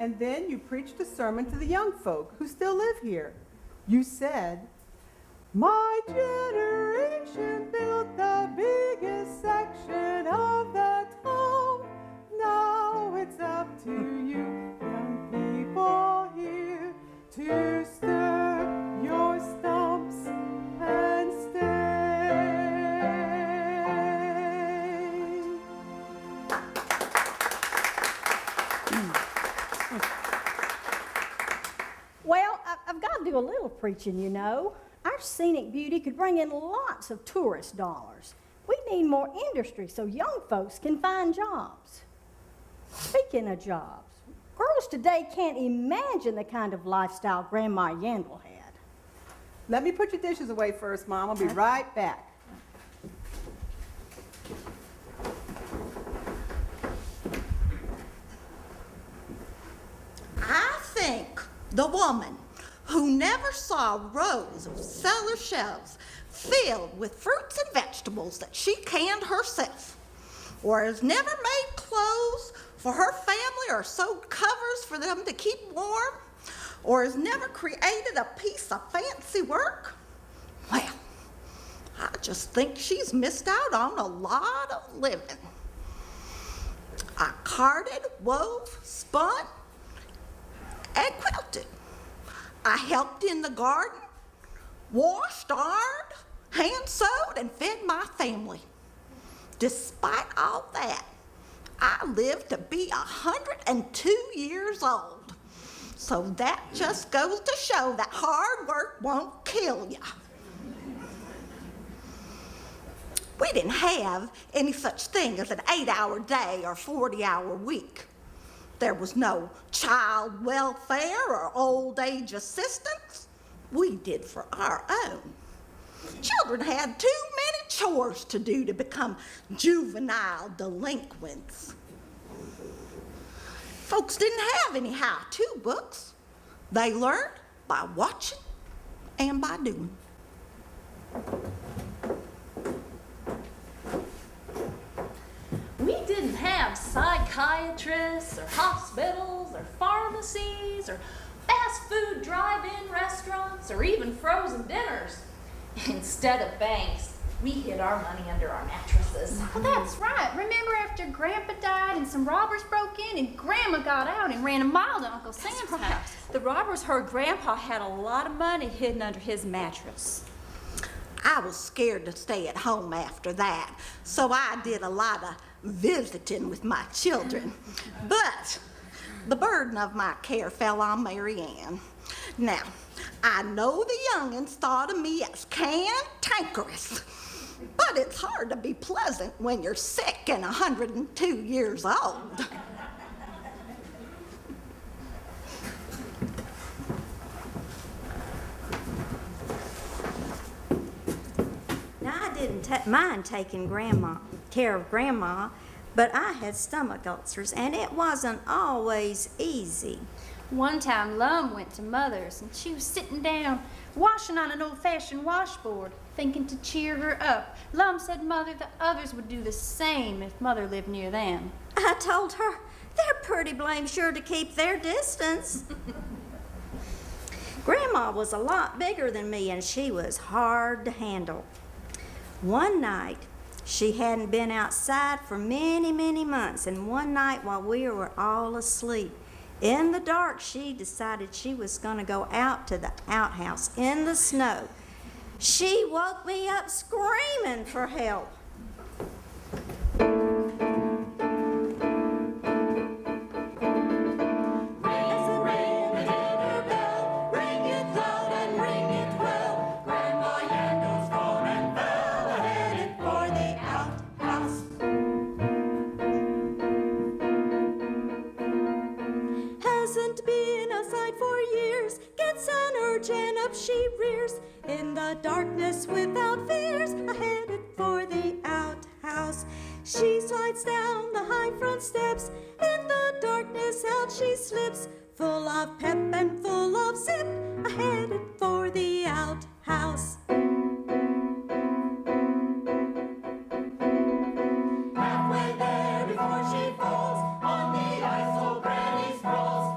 and then you preached a sermon to the young folk who still live here. You said, "My generation built the biggest section of the town. Now it's up to you, young people here, to stir your stumps and stay." Well, I've got to do a little preaching, you know. Our scenic beauty could bring in lots of tourist dollars. We need more industry so young folks can find jobs. Speaking of jobs, girls today can't imagine the kind of lifestyle Grandma Yandel had. Let me put your dishes away first, Mom. I'll be right back. I think the woman who never saw rows of cellar shelves filled with fruits and vegetables that she canned herself, or has never made clothes for her family or sewed covers for them to keep warm, or has never created a piece of fancy work, well, I just think she's missed out on a lot of living. I carded, wove, spun, and quilted. I helped in the garden, washed, ironed, hand sewed, and fed my family. Despite all that, I lived to be 102 years old. So that just goes to show that hard work won't kill you. We didn't have any such thing as an 8-hour day or 40-hour week. There was no child welfare or old age assistance. We did for our own. Children had too many chores to do to become juvenile delinquents. Folks didn't have any how-to books. They learned by watching and by doing. We didn't have psychiatrists or hospitals or pharmacies or fast food drive-in restaurants or even frozen dinners. Instead of banks, we hid our money under our mattresses. Well, that's right. Remember after Grandpa died and some robbers broke in and Grandma got out and ran a mile to Uncle Sam's house? The robbers heard Grandpa had a lot of money hidden under his mattress. I was scared to stay at home after that, so I did a lot of visiting with my children. But the burden of my care fell on Mary Ann. Now, I know the young'uns thought of me as cantankerous, but it's hard to be pleasant when you're sick and 102 years old. Now, I didn't mind taking care of Grandma, but I had stomach ulcers, and it wasn't always easy. One time, Lum went to Mother's, and she was sitting down, washing on an old-fashioned washboard, thinking to cheer her up. Lum said Mother the others would do the same if Mother lived near them. I told her they're pretty blame sure to keep their distance. Grandma was a lot bigger than me, and she was hard to handle. One night, she hadn't been outside for many, many months, and one night while we were all asleep, in the dark, she decided she was going to go out to the outhouse in the snow. She woke me up screaming for help. She rears in the darkness without fears, headed for the outhouse. She slides down the high front steps, in the darkness out she slips, full of pep and full of zip, headed for the outhouse. Halfway there before she falls, on the ice old Granny sprawls.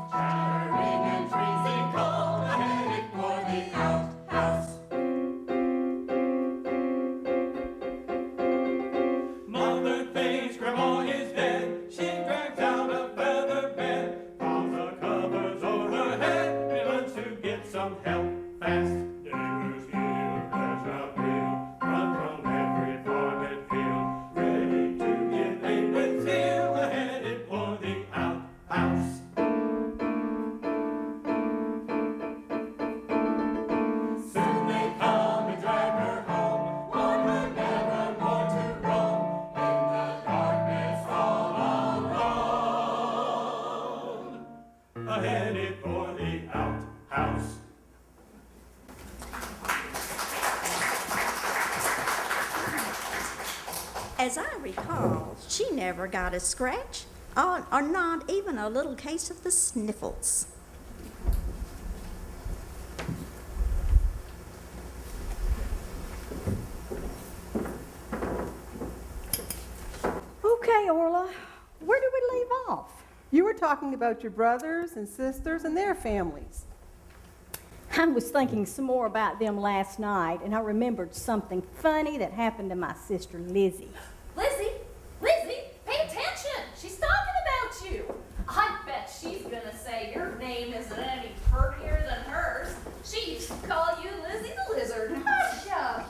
she never got a scratch or not even a little case of the sniffles. Okay, Orla, where did we leave off? You were talking about your brothers and sisters and their families. I was thinking some more about them last night, and I remembered something funny that happened to my sister Lizzie. Lizzie, Lizzie, pay attention. She's talking about you. I bet she's gonna say your name isn't any prettier than hers. She used to call you Lizzie the Lizard. Hush,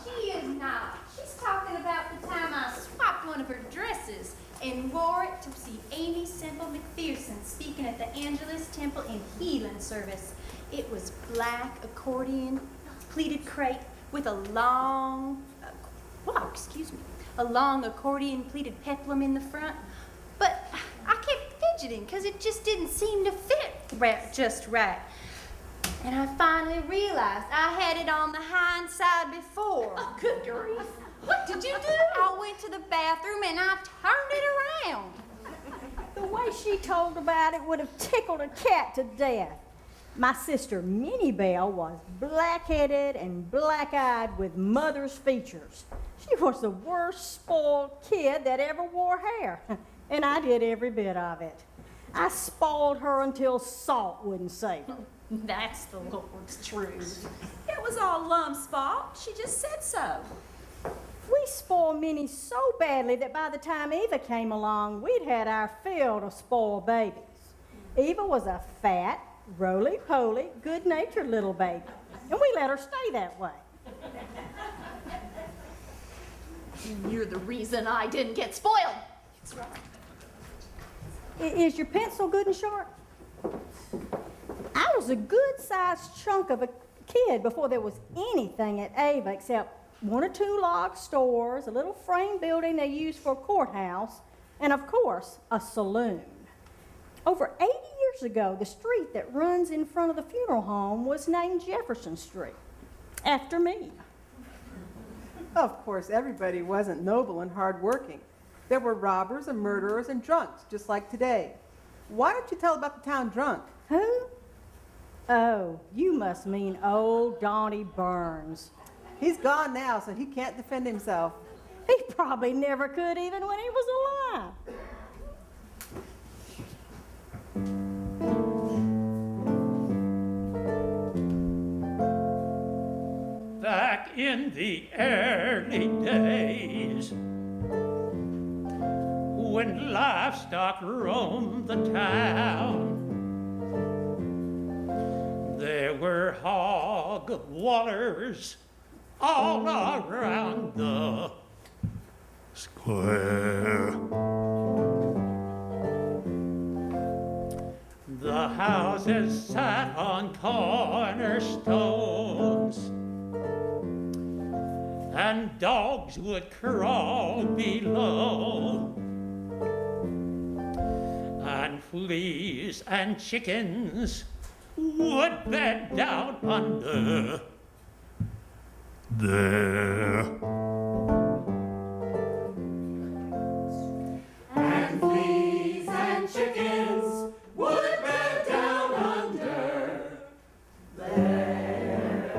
he is not. She's talking about the time I swapped one of her dresses and wore it to see Amy Semple McPherson speaking at the Angelus Temple in healing service. It was black accordion, pleated crepe with a long, a long accordion pleated peplum in the front. But I kept fidgeting because it just didn't seem to fit just right. And I finally realized I had it on the hind side before. Oh, good grief. What did you do? I went to the bathroom and I turned it around. The way she told about it would have tickled a cat to death. My sister Minnie Bell was black-headed and black-eyed with mother's features. She was the worst spoiled kid that ever wore hair, and I did every bit of it. I spoiled her until salt wouldn't save her. That's the Lord's truth. It was all Lum's fault. She just said so. We spoiled Minnie so badly that by the time Eva came along, we'd had our fill of spoiled babies. Eva was a fat, roly-poly, good-natured little baby, and we let her stay that way. You're the reason I didn't get spoiled. That's right. Is your pencil good and sharp? I was a good-sized chunk of a kid before there was anything at Ava except one or two log stores, a little frame building they used for a courthouse, and of course, a saloon. Over 80 years ago, the street that runs in front of the funeral home was named Jefferson Street, after me. Of course, everybody wasn't noble and hardworking. There were robbers and murderers and drunks, just like today. Why don't you tell about the town drunk? Who? Oh, you must mean old Donnie Burns. He's gone now, so he can't defend himself. He probably never could even when he was alive. Back in the early days, when livestock roamed the town, there were hog wallers all around the square. The houses sat on cornerstones, and dogs would crawl below, and fleas and chickens would bed down under there. And fleas and chickens would bed down under there.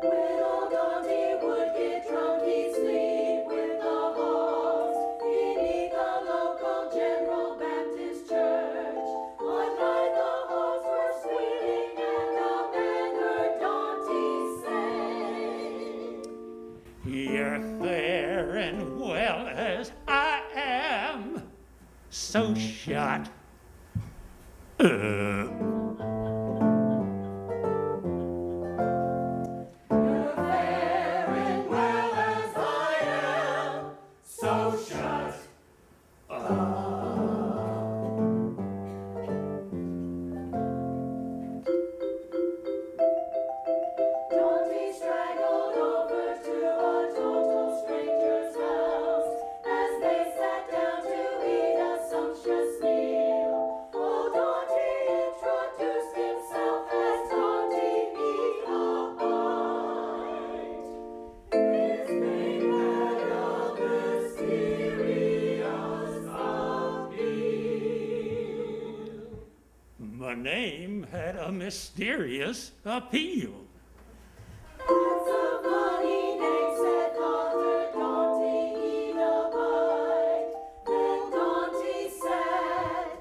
When old Dante would get drunk, he'd sleep with the hogs beneath the local General Baptist Church. One night the hogs were squealing, and the man heard Dante say, "You're fair and well as I am, so shut up." You're fair and well as I am, so shut Dante straggled over to a total stranger's house as they sat down to eat a sumptuous meal. Oh, Dante name had a mysterious appeal. That's a funny name, said Dr. Dante, eat a bite. Then Dante said,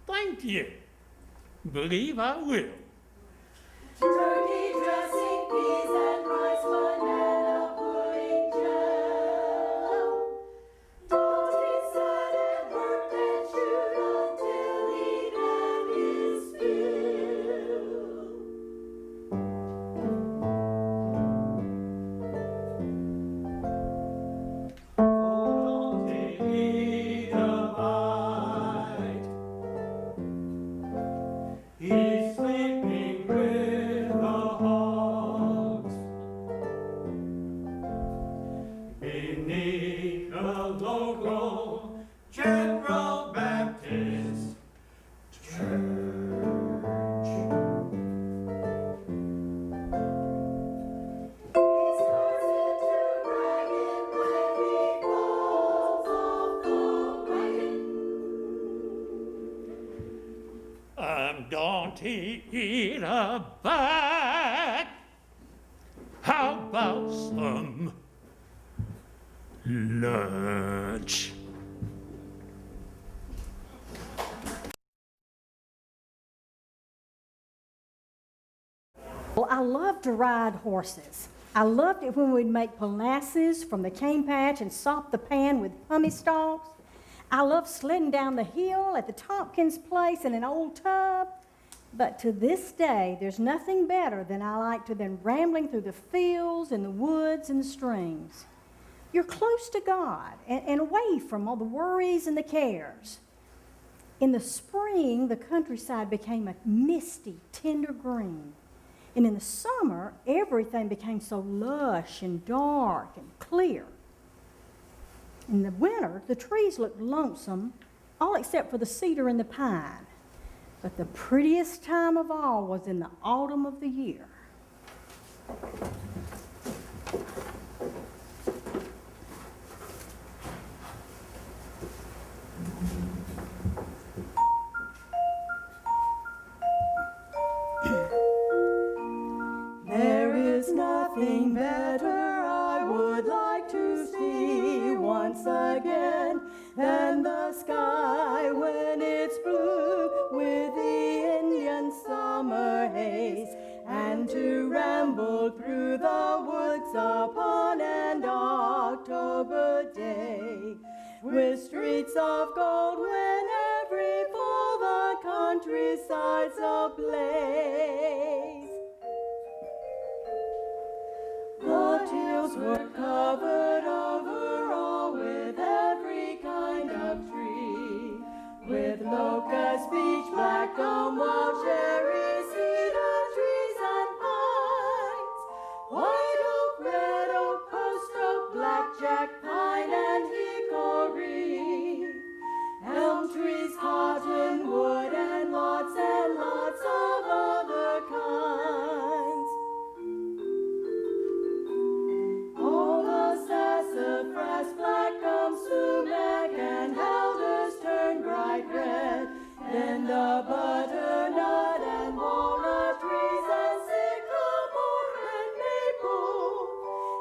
Thank you. Believe I will. turkey dressing, peas and rice, banana pudding jell. Dante sat and worked and chewed until he'd had his fill. He's sleeping with the hogs beneath the local General Baptist Church. He started to bragging when he falls off the wagon. I'm Dante in a bag. How about some lunch? Well, I love to ride horses. I loved it when we'd make polasses from the cane patch and sop the pan with pumice stalks. I loved sledding down the hill at the Tompkins place in an old tub. But to this day, there's nothing better than I like than rambling through the fields and the woods and the streams. You're close to God and away from all the worries and the cares. In the spring, the countryside became a misty, tender green. And in the summer, everything became so lush and dark and clear. In the winter, the trees looked lonesome, all except for the cedar and the pine. But the prettiest time of all was in the autumn of the year. There is nothing better I would like to see once again than the sky when it's blue with the Indian summer haze, and to ramble through the woods upon an October day with streets of gold when every fall the countryside's ablaze. The hills were covered over all with every kind of tree, with locust, beech, black gum, wild cherry, cedar trees and pines, white oak, red oak, post oak, blackjack, pine, and hickory, elm trees, cottonwood, and lots of other kinds. All the sassafras, black gum, sumac, and alders turn bright red. Then the butternut and walnut trees and sycamore and maple,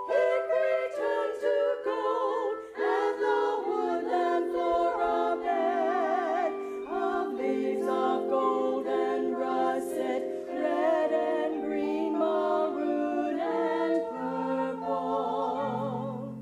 hickory turn to gold, and the woodland floor a bed of leaves of gold and russet, red and green, maroon and purple.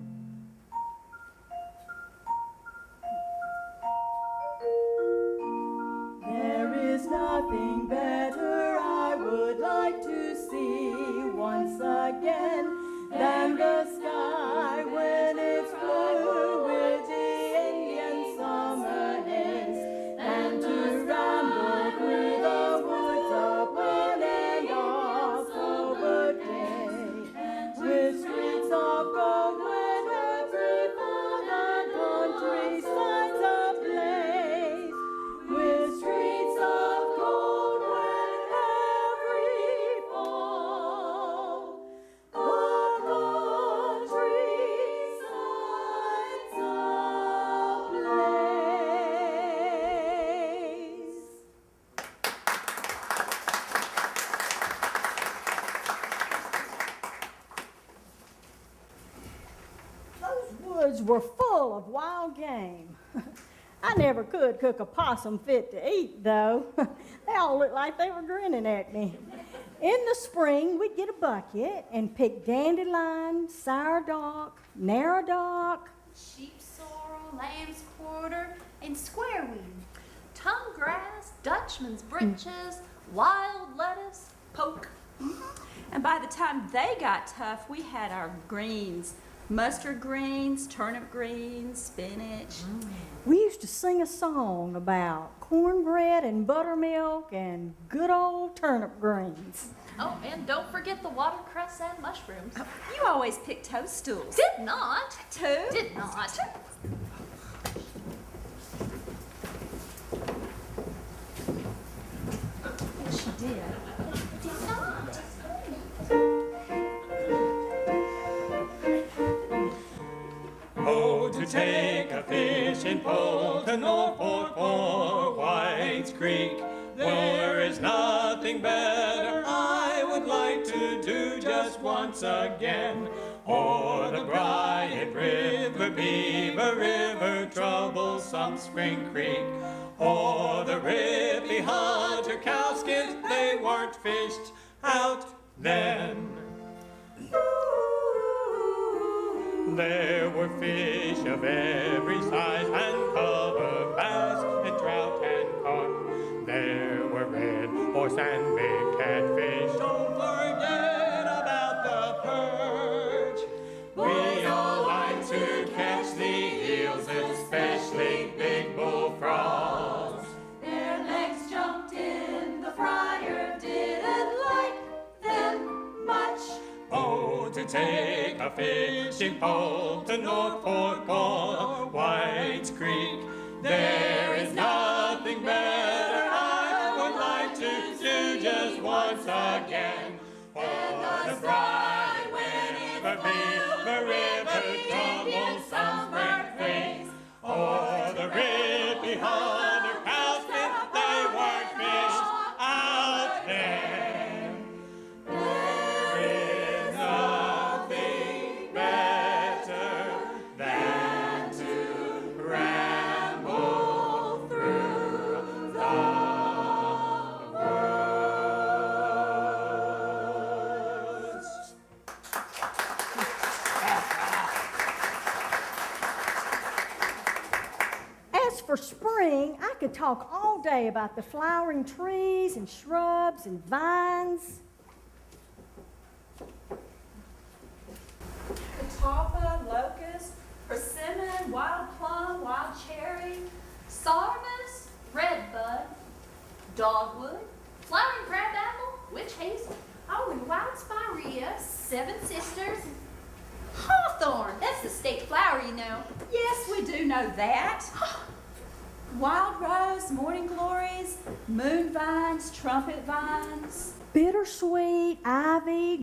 There is nothing better I would like to see once again than the sky when it's blue with the Indian summer haze, and to ramble through the woods upon an October day with streets of gold when every foreign countryside's ablaze, with streets of gold when every fall the woods were full of wild game. I never could cook a possum fit to eat, though. They all looked like they were grinning at me. In the spring, we'd get a bucket and pick dandelion, sourdock, narrowdock, Sheep sorrel, lamb's quarter, and squareweed. Tongue grass, Dutchman's breeches, wild lettuce, poke. And by the time they got tough, we had our greens. Mustard greens, turnip greens, spinach. We used to sing a song about cornbread and buttermilk and good old turnip greens. Oh, and don't forget the watercress and mushrooms. You always pick toadstools. Did not. Too? Did not. She did. Oh, to take a fishing pole to Norfolk or White's Creek. There is nothing better I would like to do just once again. Or the Bryant River, Beaver River, troublesome Spring Creek. Or the Rippy Hunter cowskins, they weren't fished out then. There were fish of every size and color, bass and trout and carp. There were red horse and big catfish. Don't forget about the perch. We all like to catch the eels, especially big bullfrogs. Their legs jumped in, the friar didn't like them much. Oh, to take a fishing pole to Norfolk or White's Creek. There is nothing better I would like to do just once again. For the bride whenever Beaver River troublesome Spring Creek. Or the Rippy Hunter cowskins, they weren't fished out then. There is nothing better than to ramble through the woods. As for spring, I could talk all day about the flowering trees and shrubs and vines. Catawba, locust, persimmon, wild plum, wild cherry. Sarvis, redbud, dogwood, flowering crabapple, witch hazel. Oh, and wild spirea, seven sisters, and hawthorn. That's the state flower, you know. Yes, we do know that. Wild rose, morning glories, moon vines, trumpet vines. Bittersweet, ivy,